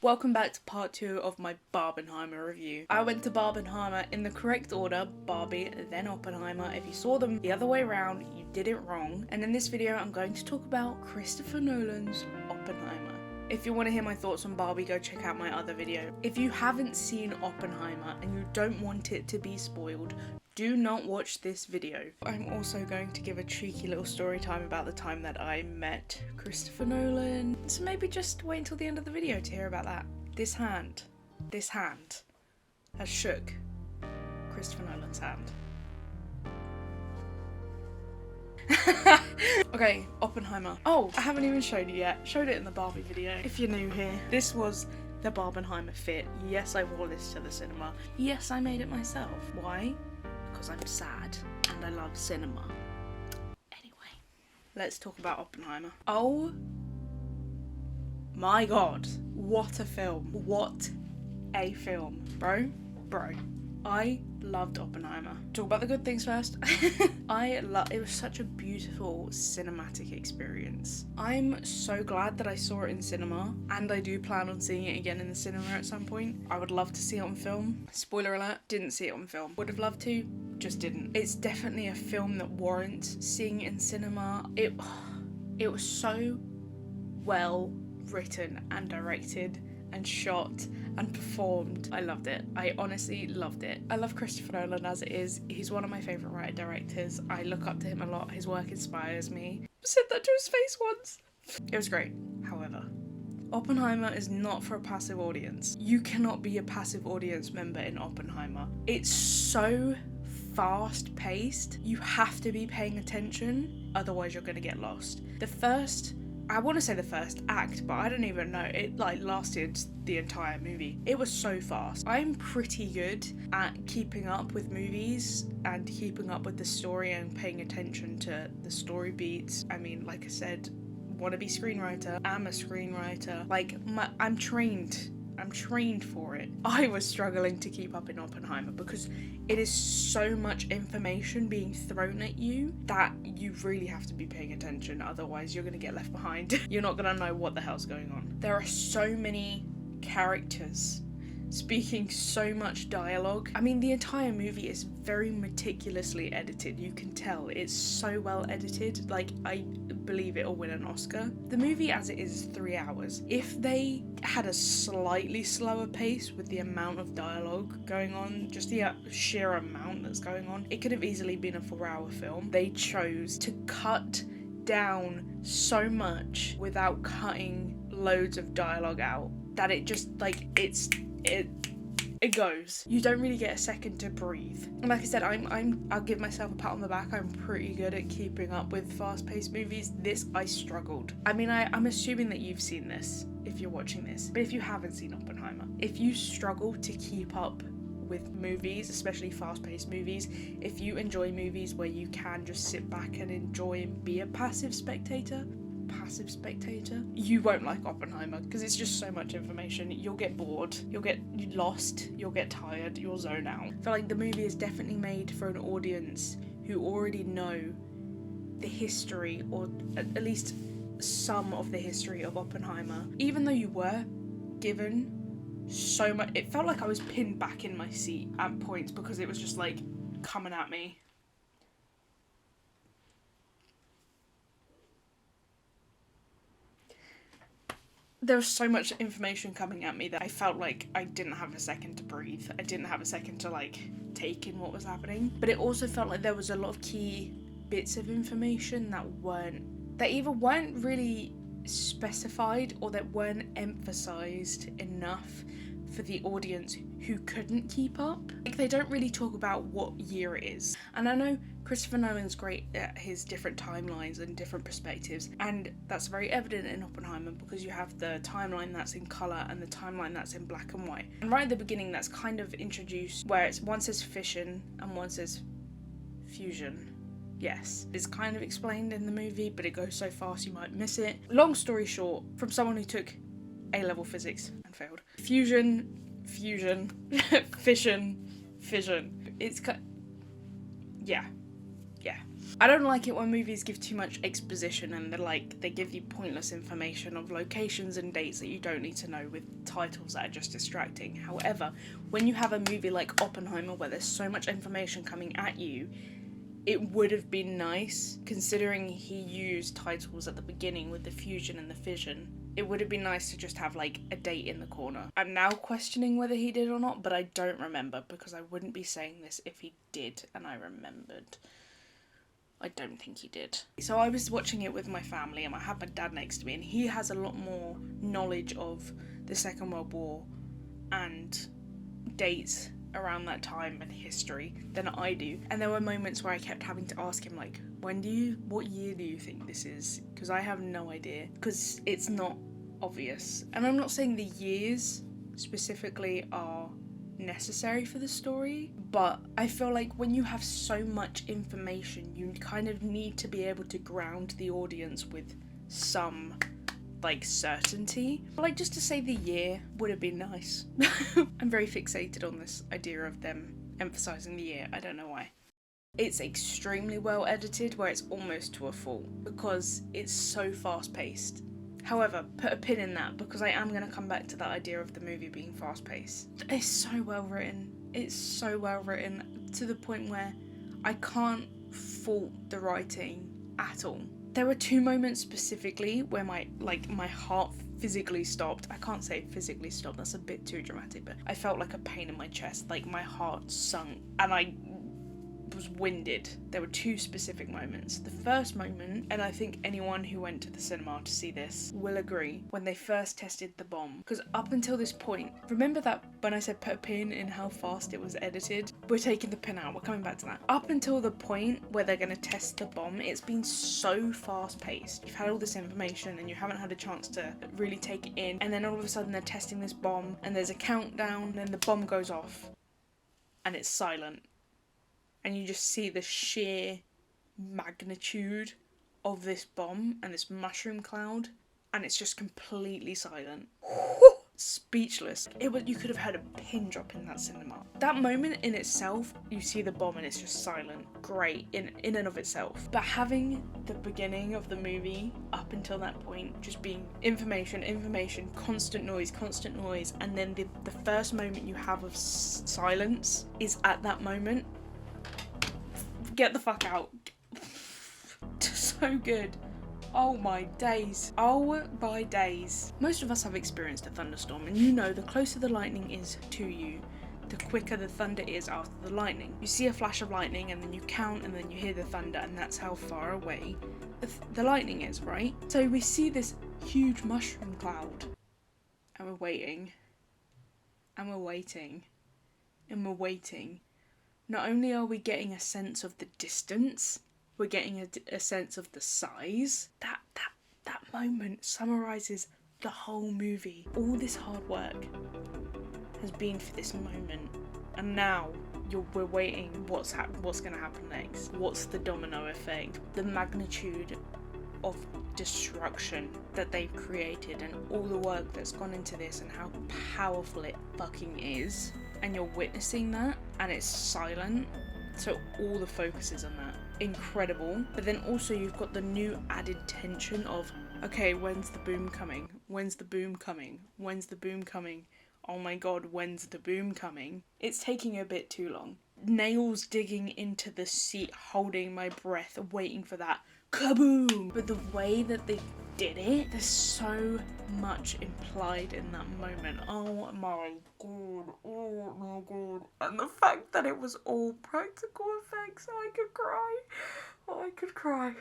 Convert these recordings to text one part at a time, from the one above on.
Welcome back to part 2 of my Barbenheimer review. I went to Barbenheimer in the correct order, Barbie, then Oppenheimer. If you saw them the other way around, you did it wrong. And in this video, I'm going to talk about Christopher Nolan's Oppenheimer. If you want to hear my thoughts on Barbie, go check out my other video. If you haven't seen Oppenheimer and you don't want it to be spoiled, do not watch this video. I'm also going to give a cheeky little story time about the time that I met Christopher Nolan. So maybe just wait until the end of the video to hear about that. This hand has shook Christopher Nolan's hand. Okay, Oppenheimer. Oh, I haven't even showed you yet. Showed it in the Barbie video. If you're new here, this was the Barbenheimer fit. Yes, I wore this to the cinema. Yes, I made it myself. Why? Because I'm sad and I love cinema. Anyway, let's talk about Oppenheimer. Oh my god, what a film. What a film. Bro, I loved Oppenheimer. Talk about the good things first. It was such a beautiful cinematic experience. I'm so glad that I saw it in cinema, and I do plan on seeing it again in the cinema at some point. I would love to see it on film. Spoiler alert, didn't see it on film. Would have loved to, just didn't. It's definitely a film that warrants seeing in cinema. It was so well written and directed and shot and performed. I loved it. I honestly loved it. I love Christopher Nolan as it is. He's one of my favourite writer-directors. I look up to him a lot. His work inspires me. I said that to his face once. It was great. However, Oppenheimer is not for a passive audience. You cannot be a passive audience member in Oppenheimer. It's so fast-paced. You have to be paying attention, otherwise you're going to get lost. I want to say the first act, but I don't even know. It lasted the entire movie. It was so fast. I'm pretty good at keeping up with movies and keeping up with the story and paying attention to the story beats. I mean, like I said, wannabe screenwriter. I'm a screenwriter. I'm trained for it. I was struggling to keep up in Oppenheimer because it is so much information being thrown at you that you really have to be paying attention, otherwise you're going to get left behind. You're not going to know what the hell's going on. There are so many characters speaking so much dialogue. I mean, the entire movie is very meticulously edited. You can tell it's so well edited. I believe it'll win an Oscar. The movie as it is 3 hours. If they had a slightly slower pace with the amount of dialogue going on, just the sheer amount that's going on, it could have easily been a 4-hour film. They chose to cut down so much without cutting loads of dialogue out that it just it goes. You don't really get a second to breathe. And like I said, I'll give myself a pat on the back. I'm pretty good at keeping up with fast-paced movies. This, I struggled. I mean, I'm assuming that you've seen this if you're watching this, but if you haven't seen Oppenheimer, if you struggle to keep up with movies, especially fast-paced movies, if you enjoy movies where you can just sit back and enjoy and be a passive spectator, you won't like Oppenheimer because it's just so much information. You'll get bored, you'll get lost, you'll get tired, you'll zone out. I feel like the movie is definitely made for an audience who already know the history, or at least some of the history of Oppenheimer. Even though you were given so much, it felt like I was pinned back in my seat at points because it was just coming at me. There was so much information coming at me that I felt like I didn't have a second to breathe. I didn't have a second to take in what was happening. But it also felt like there was a lot of key bits of information that either weren't really specified or that weren't emphasized enough for the audience who couldn't keep up. They don't really talk about what year it is. And I know Christopher Nolan's great at his different timelines and different perspectives, and that's very evident in Oppenheimer because you have the timeline that's in colour and the timeline that's in black and white. And right at the beginning that's kind of introduced where one says fission and one says fusion. Yes, it's kind of explained in the movie, but it goes so fast you might miss it. Long story short, from someone who took A-level physics and failed. Fusion, fission. It's yeah. I don't like it when movies give too much exposition and they give you pointless information of locations and dates that you don't need to know with titles that are just distracting. However, when you have a movie like Oppenheimer where there's so much information coming at you, it would have been nice, considering he used titles at the beginning with the fusion and the fission. It would have been nice to just have a date in the corner. I'm now questioning whether he did or not, but I don't remember because I wouldn't be saying this if he did and I remembered. I don't think he did. So I was watching it with my family and I had my dad next to me and he has a lot more knowledge of the Second World War and dates around that time and history than I do. And there were moments where I kept having to ask him what year do you think this is? Because I have no idea. Because it's not obvious. And I'm not saying the years specifically are necessary for the story, but I feel like when you have so much information, you kind of need to be able to ground the audience with some certainty. Just to say the year would have been nice. I'm very fixated on this idea of them emphasizing the year. I don't know why. It's extremely well edited where it's almost to a fault because it's so fast paced. However, put a pin in that because I am going to come back to that idea of the movie being fast paced. It's so well written. It's so well written to the point where I can't fault the writing at all. There were two moments specifically where my heart physically stopped. I can't say physically stopped, that's a bit too dramatic, but I felt like a pain in my chest, my heart sunk, and I was winded. There were two specific moments. The first moment, and I think anyone who went to the cinema to see this will agree, when they first tested the bomb. Because up until this point, remember that when I said put a pin in how fast it was edited? We're taking the pin out, we're coming back to that. Up until the point where they're going to test the bomb, it's been so fast paced. You've had all this information and you haven't had a chance to really take it in, and then all of a sudden they're testing this bomb and there's a countdown and then the bomb goes off and it's silent. And you just see the sheer magnitude of this bomb and this mushroom cloud, and it's just completely silent. Speechless. You could have heard a pin drop in that cinema. That moment in itself, you see the bomb and it's just silent. Great in and of itself. But having the beginning of the movie up until that point just being information, constant noise, and then the first moment you have of silence is at that moment. Get the fuck out. So good. Oh my days. Oh my days. Most of us have experienced a thunderstorm, and you know the closer the lightning is to you, the quicker the thunder is after the lightning. You see a flash of lightning and then you count and then you hear the thunder, and that's how far away the lightning is, right? So we see this huge mushroom cloud and we're waiting and we're waiting and we're waiting. Not only are we getting a sense of the distance, we're getting a sense of the size. That moment summarizes the whole movie. All this hard work has been for this moment, and now we're waiting. What's going to happen next? What's the domino effect? The magnitude of destruction that they've created, and all the work that's gone into this, and how powerful it fucking is. And you're witnessing that, and it's silent, so all the focus is on that. Incredible. But then also you've got the new added tension of, okay, when's the boom coming? When's the boom coming? When's the boom coming? Oh my god, when's the boom coming? It's taking a bit too long. Nails digging into the seat, holding my breath, waiting for that kaboom. But the way that they did it, there's so much implied in that moment. Oh my god, oh my god. And the fact that it was all practical effects, I could cry.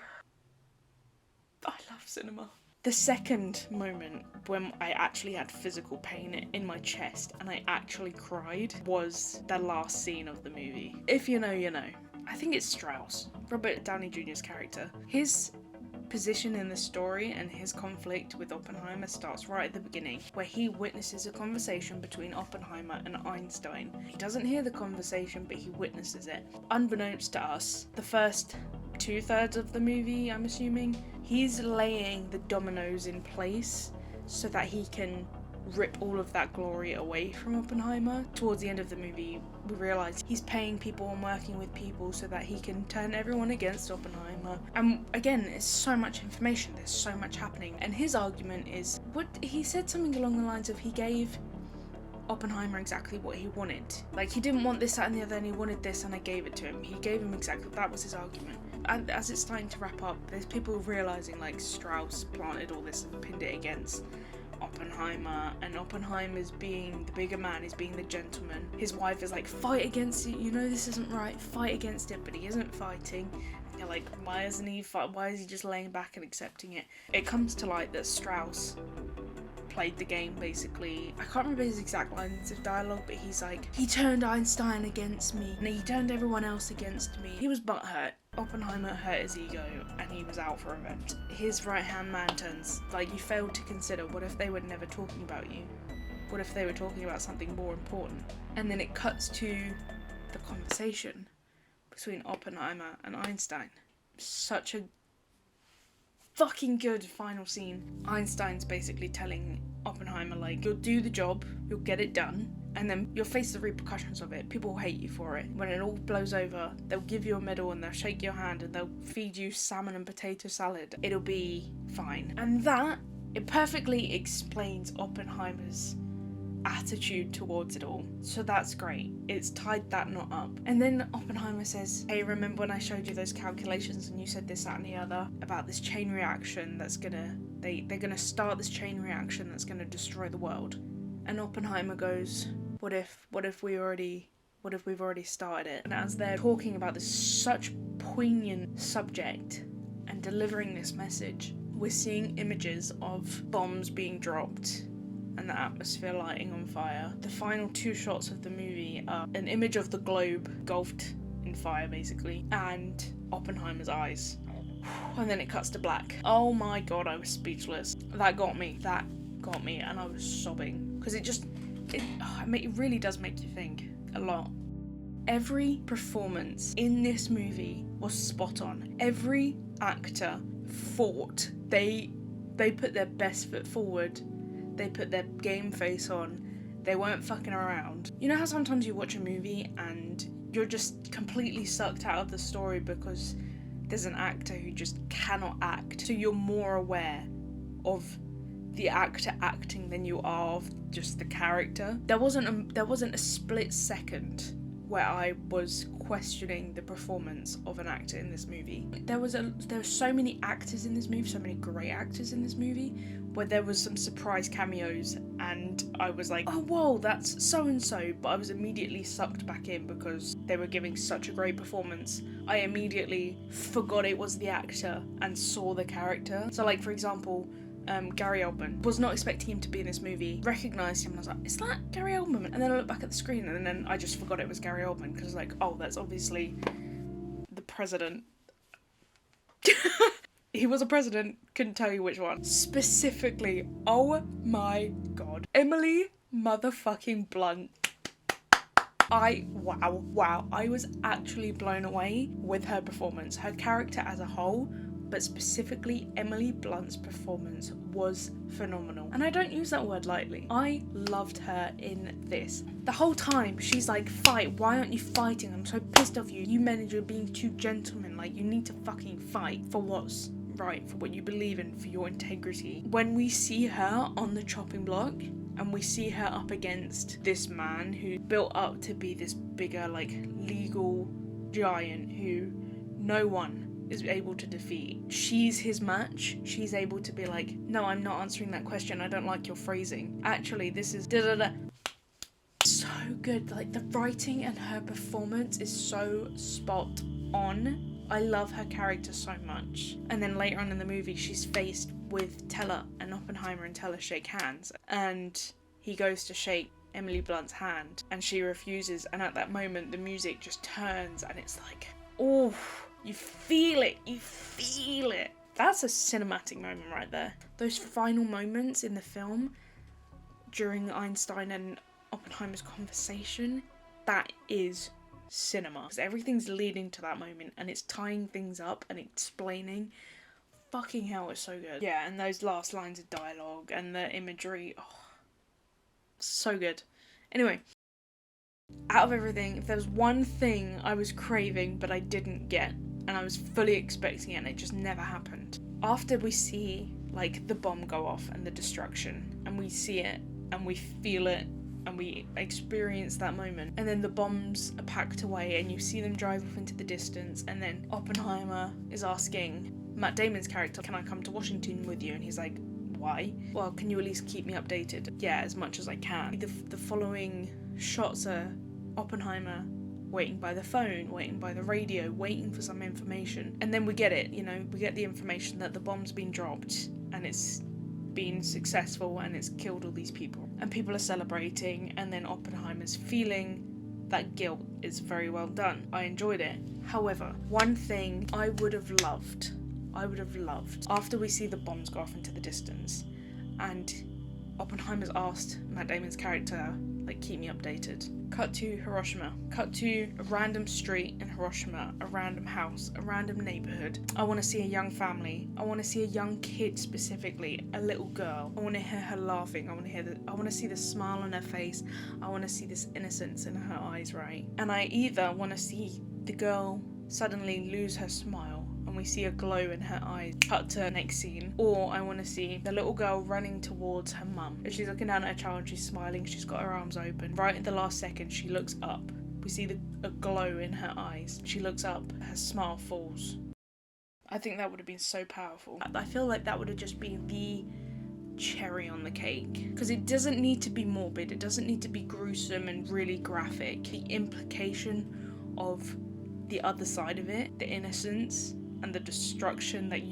I love cinema. The second moment when I actually had physical pain in my chest and I actually cried was the last scene of the movie. If you know, you know. I think it's Strauss, Robert Downey Jr.'s character. His position in the story and his conflict with Oppenheimer starts right at the beginning, where he witnesses a conversation between Oppenheimer and Einstein. He doesn't hear the conversation, but he witnesses it. Unbeknownst to us, the first 2/3 of the movie, I'm assuming, he's laying the dominoes in place so that he can rip all of that glory away from Oppenheimer. Towards the end of the movie, we realise he's paying people and working with people so that he can turn everyone against Oppenheimer. And again, it's so much information, there's so much happening. And his argument is, he said something along the lines of he gave Oppenheimer exactly what he wanted. Like, he didn't want this, that and the other, and he wanted this, and I gave it to him. He gave him exactly, that was his argument. And as it's starting to wrap up, there's people realising, like, Strauss planted all this and pinned it against Oppenheimer, and Oppenheimer's being the bigger man, is being the gentleman. His wife is like, fight against it, you know this isn't right, fight against it, but he isn't fighting. You're like, why isn't he why is he just laying back and accepting it? It comes to light that Strauss played the game, basically. I can't remember his exact lines of dialogue, but he's like, he turned Einstein against me, and he turned everyone else against me. He was butthurt. Oppenheimer hurt his ego, and he was out for revenge. His right-hand man turns, like, you failed to consider, what if they were never talking about you? What if they were talking about something more important? And then it cuts to the conversation between Oppenheimer and Einstein. Such a fucking good final scene. Einstein's basically telling Oppenheimer, like, you'll do the job, you'll get it done, and then you'll face the repercussions of it. People will hate you for it. When it all blows over, they'll give you a medal and they'll shake your hand and they'll feed you salmon and potato salad. It'll be fine. And that, it perfectly explains Oppenheimer's attitude towards it all. So that's great. It's tied that knot up. And then Oppenheimer says, hey, remember when I showed you those calculations and you said this, that and the other about this chain reaction that's gonna, they're gonna start this chain reaction that's gonna destroy the world. And Oppenheimer goes, what if we've already started it? And as they're talking about this such poignant subject and delivering this message, we're seeing images of bombs being dropped and the atmosphere lighting on fire. The final two shots of the movie are an image of the globe engulfed in fire, basically, and Oppenheimer's eyes. And then it cuts to black. Oh my god, I was speechless. That got me, and I was sobbing. Because it really does make you think a lot. Every performance in this movie was spot on. Every actor fought. They put their best foot forward. They put their game face on. They weren't fucking around. You know how sometimes you watch a movie and you're just completely sucked out of the story because there's an actor who just cannot act. So you're more aware of the actor acting than you are of just the character. There wasn't a split second where I was questioning the performance of an actor in this movie. There were so many actors in this movie, so many great actors in this movie, where there was some surprise cameos and I was like, oh whoa, that's so and so, but I was immediately sucked back in because they were giving such a great performance. I immediately forgot it was the actor and saw the character. So, like, for example, Gary Oldman. Was not expecting him to be in this movie. Recognised him and I was like, is that Gary Oldman? And then I looked back at the screen and then I just forgot it was Gary Oldman because, like, oh, that's obviously the president. He was a president, couldn't tell you which one. Specifically, oh my god, Emily motherfucking Blunt. Wow, I was actually blown away with her performance. Her character as a whole, but specifically Emily Blunt's performance was phenomenal. And I don't use that word lightly. I loved her in this. The whole time, she's like, fight, why aren't you fighting? I'm so pissed off you. You men are being too gentlemen, like, you need to fucking fight for what's right, for what you believe in, for your integrity. When we see her on the chopping block, and we see her up against this man who built up to be this bigger, like, legal giant who no one is able to defeat. She's his match. She's able to be like, no, I'm not answering that question. I don't like your phrasing. Actually, this is da-da-da. So good. Like, the writing and her performance is so spot on. I love her character so much. And then later on in the movie, she's faced with Teller, and Oppenheimer and Teller shake hands. And he goes to shake Emily Blunt's hand and she refuses. And at that moment, the music just turns and it's like, oh, you feel it. That's a cinematic moment right there. Those final moments in the film during Einstein and Oppenheimer's conversation, that is cinema. Because everything's leading to that moment and it's tying things up and explaining. Fucking hell, it's so good. Yeah, and those last lines of dialogue and the imagery, oh, So good. Anyway, out of everything, if there was one thing I was craving but I didn't get, and I was fully expecting it and it just never happened. After we see, like, the bomb go off and the destruction, and we see it and we feel it and we experience that moment, and then the bombs are packed away and you see them drive off into the distance, and then Oppenheimer is asking Matt Damon's character, can I come to Washington with you? And he's like, why? Well, can you at least keep me updated? Yeah, as much as I can. The following shots are Oppenheimer waiting by the phone, waiting by the radio, waiting for some information. And then we get it, we get the information that the bomb's been dropped and it's been successful and it's killed all these people. And people are celebrating, and then Oppenheimer's feeling that guilt is very well done. I enjoyed it. However, one thing I would have loved, after we see the bombs go off into the distance, and Oppenheimer's asked Matt Damon's character, like, keep me updated. Cut to Hiroshima. Cut to a random street in Hiroshima, a random house, a random neighborhood. I want to see a young family. I want to see a young kid specifically, a little girl. I want to hear her laughing. I want to see the smile on her face. I want to see this innocence in her eyes, right? And I either want to see the girl suddenly lose her smile and we see a glow in her eyes, cut to the next scene, or I want to see the little girl running towards her mum. As she's looking down at her child, she's smiling, she's got her arms open. Right at the last second, she looks up. We see a glow in her eyes. She looks up, her smile falls. I think that would have been so powerful. I feel like that would have just been the cherry on the cake, because it doesn't need to be morbid, it doesn't need to be gruesome and really graphic. The implication of the other side of it, the innocence and the destruction that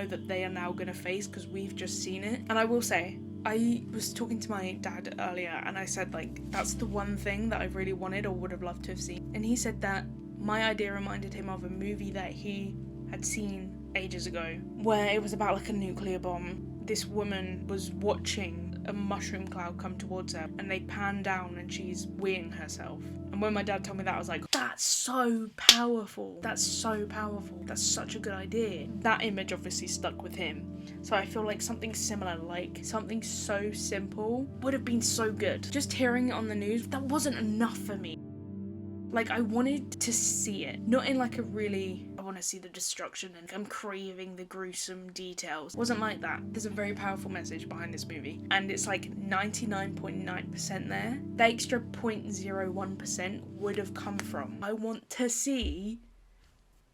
that they are now going to face because we've just seen it. And I will say, I was talking to my dad earlier and I said, like, that's the one thing that I really wanted or would have loved to have seen. And he said that my idea reminded him of a movie that he had seen ages ago, where it was about, like, a nuclear bomb. This woman was watching a mushroom cloud come towards her, and they pan down and she's weeing herself. And when my dad told me that, I was like, that's so powerful. That's so powerful. That's such a good idea. That image obviously stuck with him. So I feel like something similar, like something so simple, would have been so good. Just hearing it on the news, that wasn't enough for me. Like, I wanted to see it, not in like a really, I want to see the destruction and I'm craving the gruesome details. It wasn't like that. There's a very powerful message behind this movie, and it's like 99.9% there. The extra 0.01% would have come from, I want to see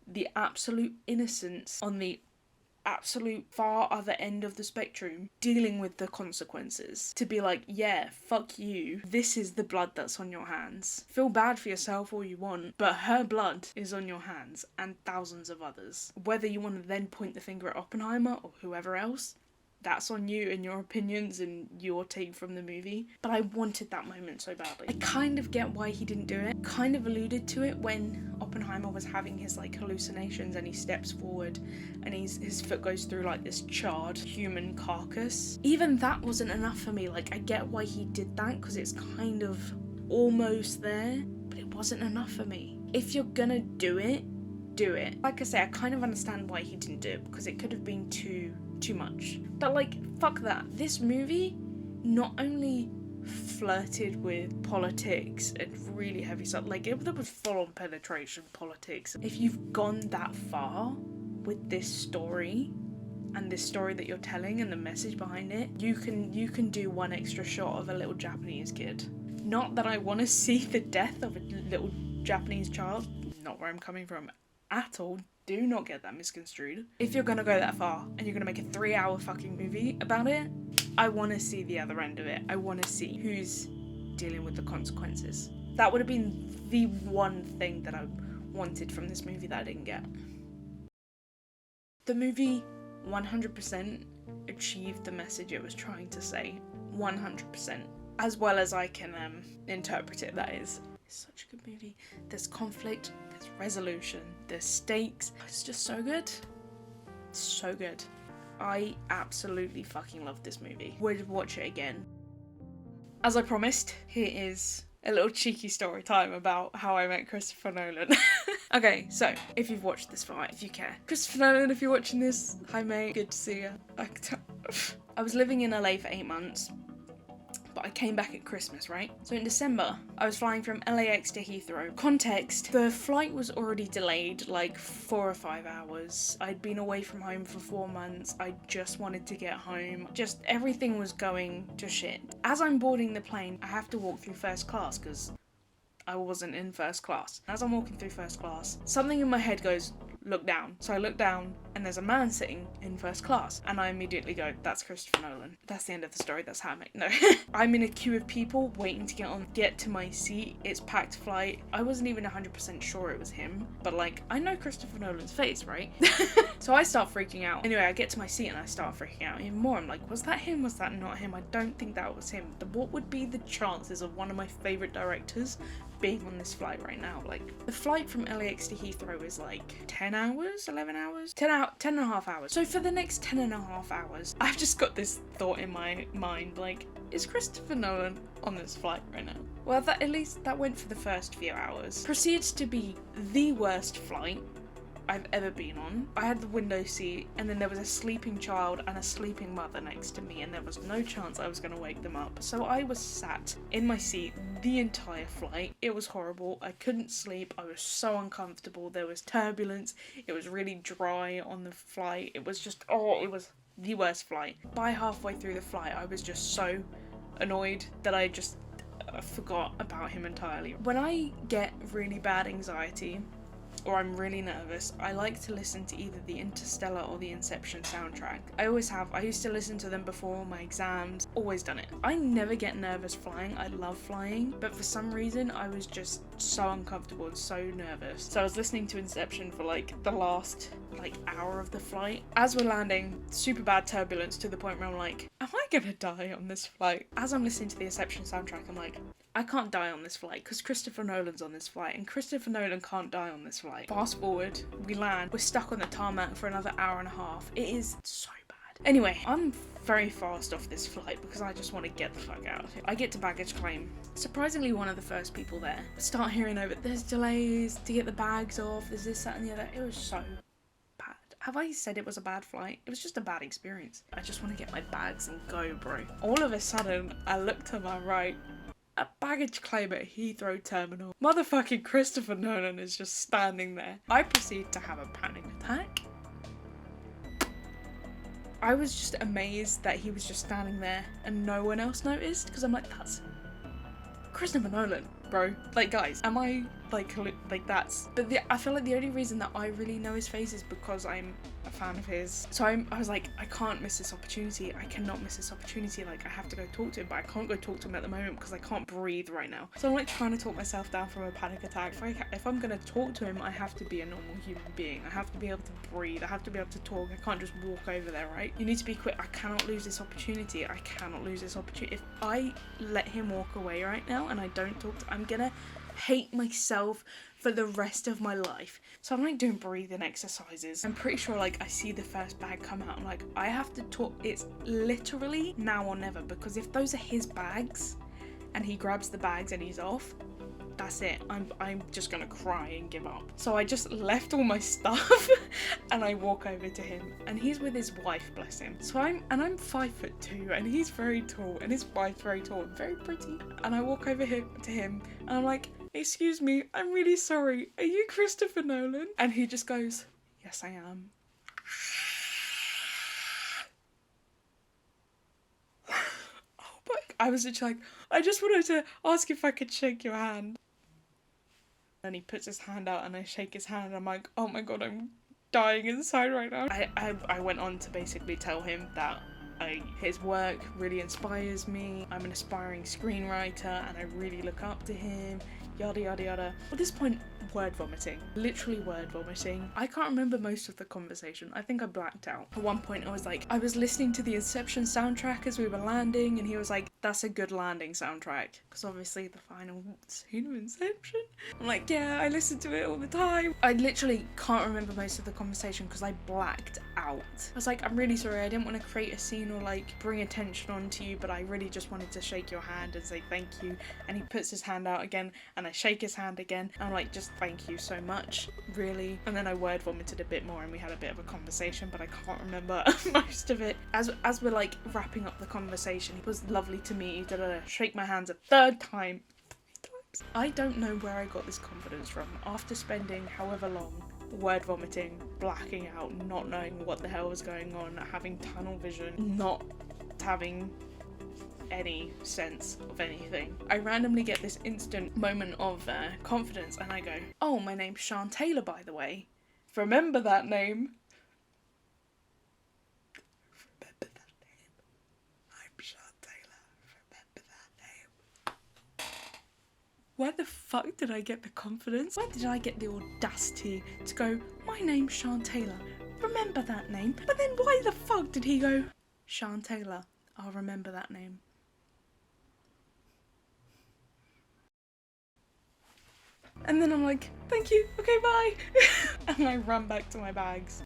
the absolute innocence on the absolute far other end of the spectrum dealing with the consequences. To be like, yeah, fuck you, this is the blood that's on your hands. Feel bad for yourself all you want, but her blood is on your hands and thousands of others. Whether you want to then point the finger at Oppenheimer or whoever else, that's on you and your opinions and your take from the movie. But I wanted that moment so badly. I kind of get why he didn't do it. Kind of alluded to it when Oppenheimer was having his like hallucinations and he steps forward and his foot goes through like this charred human carcass. Even that wasn't enough for me. Like, I get why he did that because it's kind of almost there, but it wasn't enough for me. If you're gonna do it, do it. Like I say, I kind of understand why he didn't do it because it could have been too much. But like, fuck that. This movie not only flirted with politics and really heavy stuff, like there was full-on penetration politics. If you've gone that far with this story and this story that you're telling and the message behind it, you can do one extra shot of a little Japanese kid. Not that I want to see the death of a little Japanese child, not where I'm coming from at all. Do not get that misconstrued. If you're gonna go that far and you're gonna make a 3-hour fucking movie about it, I want to see the other end of it. I want to see who's dealing with the consequences. That would have been the one thing that I wanted from this movie that I didn't get. The movie 100% achieved the message it was trying to say. 100%. As well as I can interpret it, that is. It's such a good movie. There's conflict, there's resolution, there's stakes. It's just so good. So good. I absolutely fucking love this movie. Would watch it again. As I promised, here is a little cheeky story time about how I met Christopher Nolan. Okay, so if you've watched this far, if you care. Christopher Nolan, if you're watching this, hi mate, good to see you. I was living in LA for 8 months. but I came back at Christmas, right? So in December, I was flying from LAX to Heathrow. Context, the flight was already delayed like 4 or 5 hours. I'd been away from home for 4 months. I just wanted to get home. Just everything was going to shit. As I'm boarding the plane, I have to walk through first class because I wasn't in first class. As I'm walking through first class, something in my head goes, look down. So I look down and there's a man sitting in first class and I immediately go, that's Christopher Nolan. That's the end of the story. That's how I make, no. I'm in a queue of people waiting to get to my seat. It's packed flight. I wasn't even 100% sure it was him, but like, I know Christopher Nolan's face, right? So I start freaking out. Anyway, I get to my seat and I start freaking out even more. I'm like, was that him? Was that not him? I don't think that was him. What would be the chances of one of my favorite directors being on this flight right now? Like, the flight from LAX to Heathrow is like 10 hours, 11 hours, 10 and a half hours. So for the next 10 and a half hours, I've just got this thought in my mind, like, is Christopher Nolan on this flight right now? Well, at least that went for the first few hours. Proceeds to be the worst flight I've ever been on. I had the window seat and then there was a sleeping child and a sleeping mother next to me and there was no chance I was going to wake them up. So I was sat in my seat the entire flight. It was horrible. I couldn't sleep. I was so uncomfortable. There was turbulence. It was really dry on the flight. It was just, it was the worst flight. By halfway through the flight, I was just so annoyed that I just forgot about him entirely. When I get really bad anxiety, or I'm really nervous, I like to listen to either the Interstellar or the Inception soundtrack. I always have. I used to listen to them before my exams. Always done it. I never get nervous flying. I love flying, but for some reason I was just so uncomfortable and so nervous. So I was listening to Inception for like the last hour of the flight. As we're landing, super bad turbulence to the point where I'm like, am I gonna die on this flight? As I'm listening to the Inception soundtrack, I'm like, I can't die on this flight because Christopher Nolan's on this flight and Christopher Nolan can't die on this flight. Fast forward, we land, we're stuck on the tarmac for another hour and a half. It is so bad. Anyway, I'm very fast off this flight because I just want to get the fuck out of here. I get to baggage claim. Surprisingly, one of the first people there. Start hearing over, there's delays to get the bags off, there's this, that and the other. It was so bad. Have I said it was a bad flight? It was just a bad experience. I just want to get my bags and go, bro. All of a sudden, I look to my right. A baggage claim at Heathrow Terminal. Motherfucking Christopher Nolan is just standing there. I proceed to have a panic attack. I was just amazed that he was just standing there and no one else noticed because I'm like, that's Christopher Nolan, bro. Like, guys, am I like that's... But I feel like the only reason that I really know his face is because I'm a fan of his. So I was like, I can't miss this opportunity. I cannot miss this opportunity. Like, I have to go talk to him, but I can't go talk to him at the moment because I can't breathe right now. So I'm like trying to talk myself down from a panic attack. If I'm gonna talk to him, I have to be a normal human being. I have to be able to breathe. I have to be able to talk. I can't just walk over there, right? You need to be quick. I cannot lose this opportunity. I cannot lose this opportunity. If I let him walk away right now and I don't talk to, I'm gonna hate myself for the rest of my life. So I'm like doing breathing exercises. I'm pretty sure like I see the first bag come out. I'm like, I have to talk. It's literally now or never, because if those are his bags and he grabs the bags and he's off, that's it. I'm just gonna cry and give up. So I just left all my stuff and I walk over to him and he's with his wife, bless him. So I'm 5'2" and he's very tall and his wife's very tall and very pretty. And I walk over to him and I'm like, excuse me, I'm really sorry. Are you Christopher Nolan? And he just goes, yes, I am. Oh, but I was just like, I just wanted to ask if I could shake your hand. And he puts his hand out and I shake his hand and I'm like, oh my god, I'm dying inside right now. I went on to basically tell him that his work really inspires me. I'm an aspiring screenwriter and I really look up to him, yada yada yada. At this point, word vomiting. Literally word vomiting. I can't remember most of the conversation. I think I blacked out. At one point I was listening to the Inception soundtrack as we were landing and he was like, that's a good landing soundtrack. Because obviously the final scene of Inception. I'm like, yeah, I listen to it all the time. I literally can't remember most of the conversation because I blacked out. I was like, I'm really sorry, I didn't want to create a scene or like bring attention onto you, but I really just wanted to shake your hand and say thank you. And he puts his hand out again and I shake his hand again. I'm like, just thank you so much, really. And then I word vomited a bit more and we had a bit of a conversation, but I can't remember most of it. As we're like wrapping up the conversation, it was lovely to meet you, shake my hands a third time. I don't know where I got this confidence from after spending however long word vomiting, blacking out, not knowing what the hell was going on, having tunnel vision, not having any sense of anything. I randomly get this instant moment of confidence and I go, oh, my name's Sian Taylor, by the way. Remember that name? Remember that name? I'm Sian Taylor. Remember that name? Where the fuck did I get the confidence? Where did I get the audacity to go, my name's Sian Taylor, remember that name? But then why the fuck did he go, Sian Taylor, I'll remember that name. And then I'm like, thank you, okay, bye. And I run back to my bags.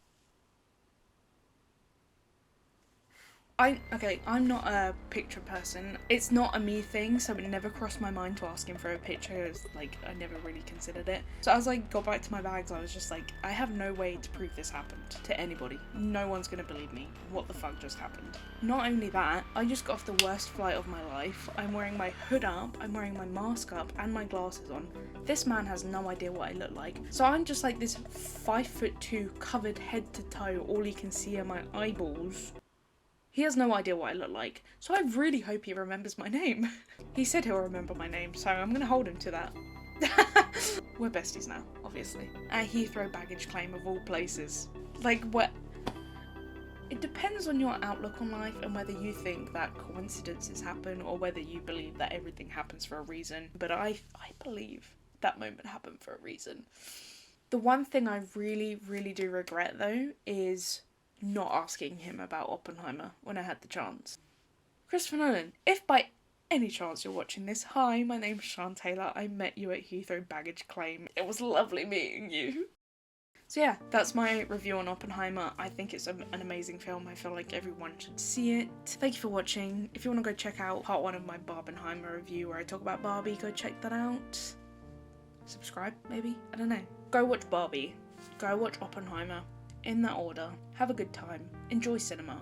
I'm not a picture person. It's not a me thing, so it never crossed my mind to ask him for a picture. It was like, I never really considered it. So as I got back to my bags, I was just like, I have no way to prove this happened to anybody. No one's gonna believe me. What the fuck just happened? Not only that, I just got off the worst flight of my life. I'm wearing my hood up, I'm wearing my mask up, and my glasses on. This man has no idea what I look like. So I'm just like this 5'2", covered head to toe, all he can see are my eyeballs. He has no idea what I look like, so I really hope he remembers my name. He said he'll remember my name, so I'm gonna hold him to that. We're besties now, obviously. At Heathrow baggage claim of all places. Like, what? It depends on your outlook on life and whether you think that coincidences happen or whether you believe that everything happens for a reason. But I believe that moment happened for a reason. The one thing I really, really do regret, though, is not asking him about Oppenheimer when I had the chance. Christopher Nolan, if by any chance you're watching this, hi, my name's Sian Taylor. I met you at Heathrow baggage claim. It was lovely meeting you. So yeah, that's my review on Oppenheimer. I think it's an amazing film. I feel like everyone should see it. Thank you for watching. If you want to go check out part 1 of my Barbenheimer review where I talk about Barbie, go check that out. Subscribe, maybe? I don't know. Go watch Barbie. Go watch Oppenheimer. In that order. Have a good time. Enjoy cinema.